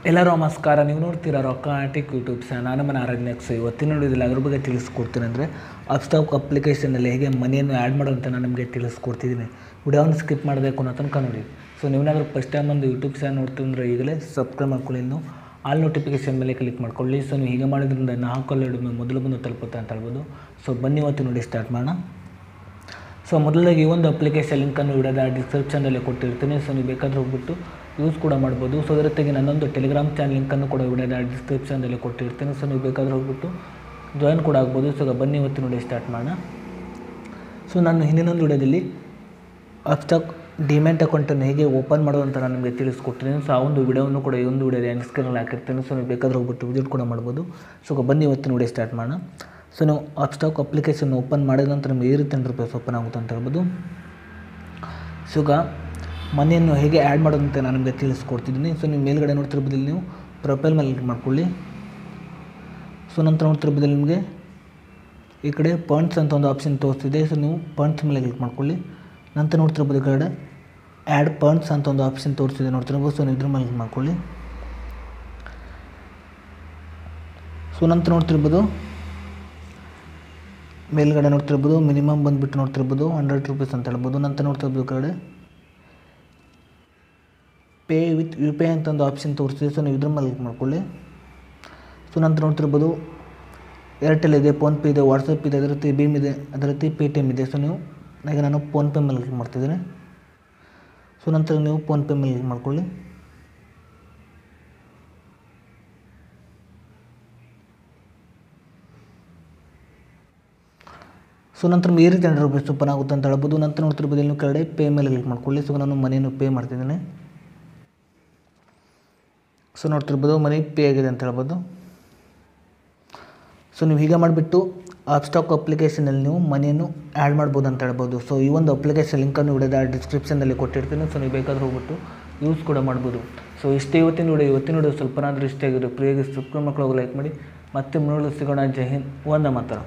ಎಲ್ಲರೂ ನಮಸ್ಕಾರ. ನೀವು ನೋಡ್ತೀರಾ ರೊಕ್ಕಾಟಿಕ್ ಯೂಟ್ಯೂಬ್ ಚಾನಲ್. ನಾನು ನಮ್ಮ ಆರಾಧನೆಕ್ಸ್. ಇವತ್ತಿನ ನೋಡಿದಿಲ್ಲ ಅದ್ರ ಬಗ್ಗೆ ತಿಳಿಸ್ಕೊಡ್ತೀನಿ. ಅಂದರೆ ಅಪ್ಸ್ಟಾಕ್ ಅಪ್ಲಿಕೇಶನಲ್ಲಿ ಹೇಗೆ ಮನಿಯನ್ನು ಆ್ಯಡ್ ಮಾಡೋಂತ ನಾನು ನಿಮಗೆ ತಿಳಿಸ್ಕೊಡ್ತಿದ್ದೀನಿ. ವಿಡಿಯೋವನ್ನು ಸ್ಕಿಪ್ ಮಾಡಬೇಕು ಅನ್ನೋ ತನಕ ನೋಡಿ. ಸೊ ನೀವೇನಾದರೂ ಫಸ್ಟ್ ಟೈಮ್ ಒಂದು ಯೂಟ್ಯೂಬ್ ಚಾನಲ್ ನೋಡ್ತಿದ್ರೆ ಈಗಲೇ ಸಬ್ಸ್ಕ್ರೈಬ್ ಮಾಡ್ಕೊಳ್ಳಿ. ಇನ್ನು ಆಲ್ ನೋಟಿಫಿಕೇಷನ್ ಮೇಲೆ ಕ್ಲಿಕ್ ಮಾಡ್ಕೊಳ್ಳಿ. ಸೊ ನೀವು ಹೀಗೆ ಮಾಡೋದ್ರಿಂದ ನಾನು ಹಾಕೊಳ್ಳೋ ಮೊದಲು ಬಂದು ತಲುಪುತ್ತೆ ಅಂತ ಹೇಳ್ಬೋದು. ಸೊ ಬನ್ನಿ ಇವತ್ತು ನೋಡಿ ಸ್ಟಾರ್ಟ್ ಮಾಡೋಣ. ಸೊ ಮೊದಲಾಗಿ ಈ ಒಂದು ಅಪ್ಲಿಕೇಶನ್ ಲಿಂಕನ್ನು ವಿಡಿಯೋದ ಡಿಸ್ಕ್ರಿಪ್ಷನಲ್ಲಿ ಕೊಟ್ಟಿರ್ತೀನಿ. ಸೊ ನೀವು ಬೇಕಾದರೆ ಹೋಗ್ಬಿಟ್ಟು ಯೂಸ್ ಕೂಡ ಮಾಡ್ಬೋದು. ಸೊ ಅದರ ಜೊತೆಗೆ ನನ್ನೊಂದು ಟೆಲಿಗ್ರಾಮ್ ಚಾನಲ್ ಲಿಂಕನ್ನು ಕೂಡ ವಿಡಿಯೋದ ಡಿಸ್ಕ್ರಿಪ್ಷನಲ್ಲಿ ಕೊಟ್ಟಿರ್ತೀನಿ. ಸೊ ನೀವು ಬೇಕಾದರೆ ಹೋಗ್ಬಿಟ್ಟು ಜಾಯಿನ್ ಕೂಡ ಆಗ್ಬೋದು. ಸೊ ಬನ್ನಿ ಇವತ್ತು ನೋಡಿ ಸ್ಟಾರ್ಟ್ ಮಾಡೋಣ. ಸೊ ನಾನು ಹಿಂದಿನೊಂದು ವಿಡಿಯೋದಲ್ಲಿ ಅಪ್ಸ್ಟಾಕ್ ಡಿಮ್ಯಾಟ್ ಅಕೌಂಟನ್ನು ಹೇಗೆ ಓಪನ್ ಮಾಡೋದು ಅಂತ ನಾನು ನಿಮಗೆ ತಿಳಿಸ್ಕೊಟ್ಟಿದ್ದೀನಿ. ಸೊ ಆ ಒಂದು ವಿಡಿಯೋವನ್ನು ಕೂಡ ಈ ಒಂದು ವಿಡಿಯೋದ ಎಂಡ್ ಸ್ಕ್ರೀನಲ್ಲಿ ಹಾಕಿರ್ತೀನಿ. ಸೊ ನೀವು ಬೇಕಾದರೆ ಹೋಗ್ಬಿಟ್ಟು ವಿಸಿಟ್ ಕೂಡ ಮಾಡ್ಬೋದು. ಸೊ ಬನ್ನಿ ಇವತ್ತು ನೋಡಿ ಸ್ಟಾರ್ಟ್ ಮಾಡೋಣ. ಸೊ ನೀವು ಅಪ್ಸ್ಟಾಕ್ ಅಪ್ಲಿಕೇಶನ್ ಓಪನ್ ಮಾಡಿದ ನಂತರ ನಿಮಗೆ ಈ ರೀತಿ ಇಂಟರ್ಫೇಸ್ ಓಪನ್ ಆಗುತ್ತೆ ಅಂತ ಹೇಳ್ಬೋದು. ಸೊ ಈಗ ಮನಿಯನ್ನು ಹೇಗೆ ಆ್ಯಡ್ ಮಾಡೋದು ಅಂತ ನಾನು ನಿಮಗೆ ತಿಳಿಸ್ಕೊಡ್ತಿದ್ದೀನಿ. ಸೊ ನೀವು ಮೇಲ್ಗಡೆ ನೋಡ್ತಿರ್ಬೋದಲ್ಲಿ ನೀವು ಪ್ರೊಫೈಲ್ ಮೇಲೆ ಕ್ಲಿಕ್ ಮಾಡ್ಕೊಳ್ಳಿ. ಸೊ ನಂತರ ನೋಡ್ತಿರ್ಬೋದಲ್ಲಿ ನಿಮಗೆ ಈ ಕಡೆ ಪಾಯಿಂಟ್ಸ್ ಅಂತ ಒಂದು ಆಪ್ಷನ್ ತೋರಿಸ್ತಿದೆ. ಸೊ ನೀವು ಪಾಯಿಂಟ್ಸ್ ಮೇಲೆ ಕ್ಲಿಕ್ ಮಾಡ್ಕೊಳ್ಳಿ. ನಂತರ ನೋಡ್ತಿರ್ಬೋದು ಈ ಕಡೆ ಆ್ಯಡ್ ಪಾಯಿಂಟ್ಸ್ ಅಂತ ಒಂದು ಆಪ್ಷನ್ ತೋರಿಸ್ತಿದೆ ನೋಡ್ತಿರ್ಬೋದು. ಸೊ ನೀವು ಇದ್ರ ಮೇಲೆ ಕ್ಲಿಕ್ ಮಾಡ್ಕೊಳ್ಳಿ. ಸೊ ನಂತರ ನೋಡ್ತಿರ್ಬೋದು ಮೇಲ್ಗಡೆ ನೋಡ್ತಿರ್ಬೋದು ಮಿನಿಮಮ್ ಬಂದುಬಿಟ್ಟು ನೋಡ್ತಿರ್ಬೋದು 100 ರೂಪೀಸ್ ಅಂತ ಹೇಳ್ಬೋದು. ನಂತರ ನೋಡ್ತಿರ್ಬೋದು ಈ ಕಡೆ ಪೇ ವಿತ್ UPI ಅಂತ ಒಂದು ಆಪ್ಷನ್ ತೋರಿಸ್ತಿದೆ. ಸೊ ನೀವು ಇದ್ರ ಮೇಲೆ ಕ್ಲಿಕ್ ಮಾಡ್ಕೊಳ್ಳಿ. ಸೊ ನಂತರ ನೋಡ್ತಿರ್ಬೋದು ಏರ್ಟೆಲ್ ಇದೆ, ಫೋನ್ಪೇ ಇದೆ, ವಾಟ್ಸಪ್ ಇದೆ, ಅದೇ ರೀತಿ ಭೀಮ್ ಇದೆ, ಅದೇ ರೀತಿ ಪೇಟಿಎಮ್ ಇದೆ. ಸೊ ನೀವು ಈಗ ನಾನು ಫೋನ್ಪೇ ಮೇಲೆ ಕ್ಲಿಕ್ ಮಾಡ್ತಿದ್ದೀನಿ. ಸೊ ನಂತರ ನೀವು ಫೋನ್ಪೇ ಮೇಲೆ ಕ್ಲಿಕ್ ಮಾಡ್ಕೊಳ್ಳಿ. ಸೊ ನಂತರ ಈ ರೀತಿ 100 ರೂಪೀಸ್ ಓಪನ್ ಆಗುತ್ತೆ ಅಂತ ಹೇಳ್ಬೋದು. ನಂತರ ನೋಡ್ತಿರ್ಬೋದು ನೀವು ಕೆಳಗಡೆ ಪೇ ಮೇಲೆ ಕ್ಲಿಕ್ ಮಾಡ್ಕೊಳ್ಳಿ. ಸೊ ನಾನು ಮನಿಯನ್ನು ಪೇ ಮಾಡ್ತಿದ್ದೀನಿ. ಸೊ ನೋಡ್ತಿರ್ಬೋದು ಮನಿ ಪೇ ಆಗಿದೆ ಅಂತ ಹೇಳ್ಬೋದು. ಸೊ ನೀವು ಹೀಗೆ ಮಾಡಿಬಿಟ್ಟು ಅಪ್ಸ್ಟಾಕ್ ಅಪ್ಲಿಕೇಶನಲ್ಲಿ ನೀವು ಮನಿಯನ್ನು ಆ್ಯಡ್ ಮಾಡ್ಬೋದು ಅಂತ ಹೇಳ್ಬೋದು. ಸೊ ಈ ಒಂದು ಅಪ್ಲಿಕೇಶನ್ ಲಿಂಕನ್ನು ವಿಡಿಯೋದ ಡಿಸ್ಕ್ರಿಪ್ಷನಲ್ಲಿ ಕೊಟ್ಟಿರ್ತೀನಿ. ಸೊ ನೀವು ಬೇಕಾದರೂ ಹೋಗ್ಬಿಟ್ಟು ಯೂಸ್ ಕೂಡ ಮಾಡ್ಬೋದು. ಸೊ ಇಷ್ಟೇ ಇವತ್ತಿನ ವಿಡಿಯೋ ಸ್ವಲ್ಪನಾದರೂ ಇಷ್ಟ ಆಗಿರೋ ಪ್ರಿಯಾಗಿ ಸಬ್ಸ್ಕ್ರೈಬ್ ಮಕ್ಕಳು ಲೈಕ್ ಮಾಡಿ. ಮತ್ತೆ ಮುನ್ನೋಡು ಸಿಗೋಣ. ಜೈ ಹಿಂದ್, ವಂದೇ ಮಾತರಂ.